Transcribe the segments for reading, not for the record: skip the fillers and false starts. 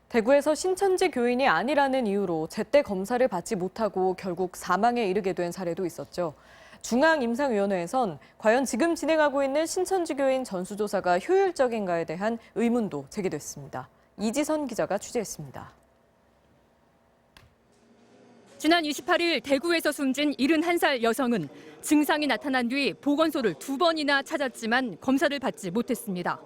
대구에서 신천지 교인이 아니라는 이유로 제때 검사를 받지 못하고 결국 사망에 이르게 된 사례도 있었죠. 중앙임상위원회에선 과연 지금 진행하고 있는 신천지 교인 전수조사가 효율적인가에 대한 의문도 제기됐습니다. 이지선 기자가 취재했습니다. 지난 28일 대구에서 숨진 71살 여성은 증상이 나타난 뒤 보건소를 2번이나 찾았지만 검사를 받지 못했습니다.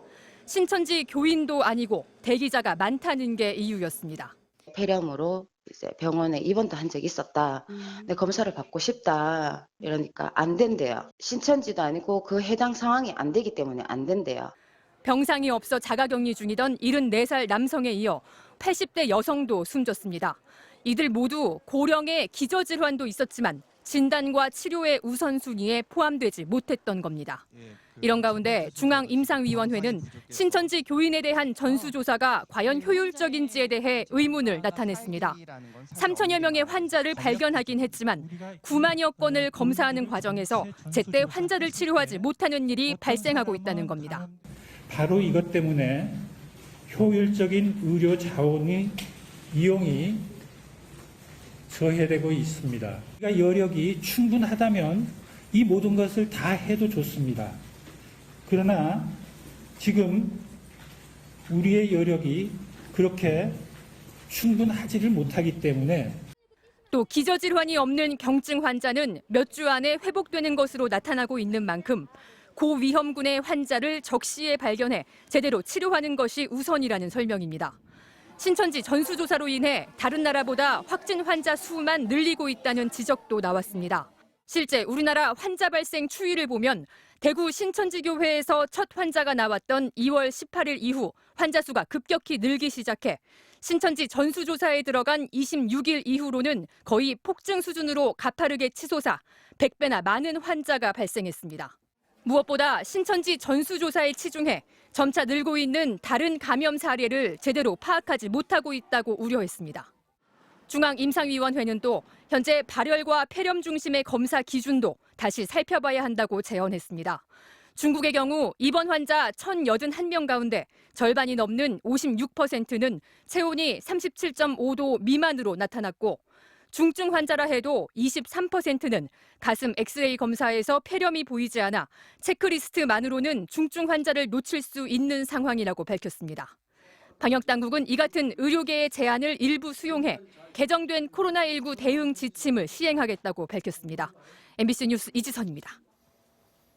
신천지 교인도 아니고 대기자가 많다는 게 이유였습니다. 폐렴으로 이제 병원에 입원도 한 적이 있었다. 근데 검사를 받고 싶다. 이러니까 안 된대요. 신천지도 아니고 그 해당 상황이 안 되기 때문에 안 된대요. 병상이 없어 자가격리 중이던 74살 남성에 이어 80대 여성도 숨졌습니다. 이들 모두 고령의 기저질환도 있었지만 진단과 치료의 우선순위에 포함되지 못했던 겁니다. 이런 가운데 중앙임상위원회는 신천지 교인에 대한 전수조사가 과연 효율적인지에 대해 의문을 나타냈습니다. 3천여 명의 환자를 발견하긴 했지만 9만여 건을 검사하는 과정에서 제때 환자를 치료하지 못하는 일이 발생하고 있다는 겁니다. 바로 이것 때문에 효율적인 의료 자원의 이용이 저해되고 있습니다. 여력이 충분하다면 이 모든 것을 다 해도 좋습니다. 그러나 지금 우리의 여력이 그렇게 충분하지를 못하기 때문에 또 기저질환이 없는 경증 환자는 몇 주 안에 회복되는 것으로 나타나고 있는 만큼 고위험군의 환자를 적시에 발견해 제대로 치료하는 것이 우선이라는 설명입니다. 신천지 전수조사로 인해 다른 나라보다 확진 환자 수만 늘리고 있다는 지적도 나왔습니다. 실제 우리나라 환자 발생 추이를 보면 대구 신천지교회에서 첫 환자가 나왔던 2월 18일 이후 환자 수가 급격히 늘기 시작해 신천지 전수조사에 들어간 26일 이후로는 거의 폭증 수준으로 가파르게 치솟아 100배나 많은 환자가 발생했습니다. 무엇보다 신천지 전수조사에 치중해 점차 늘고 있는 다른 감염 사례를 제대로 파악하지 못하고 있다고 우려했습니다. 중앙임상위원회는 또 현재 발열과 폐렴 중심의 검사 기준도 다시 살펴봐야 한다고 제언했습니다. 중국의 경우 입원 환자 1,081명 가운데 절반이 넘는 56%는 체온이 37.5도 미만으로 나타났고 중증 환자라 해도 23%는 가슴 엑스레이 검사에서 폐렴이 보이지 않아 체크리스트만으로는 중증 환자를 놓칠 수 있는 상황이라고 밝혔습니다. 방역당국은 이 같은 의료계의 제안을 일부 수용해 개정된 코로나19 대응 지침을 시행하겠다고 밝혔습니다. MBC 뉴스 이지선입니다.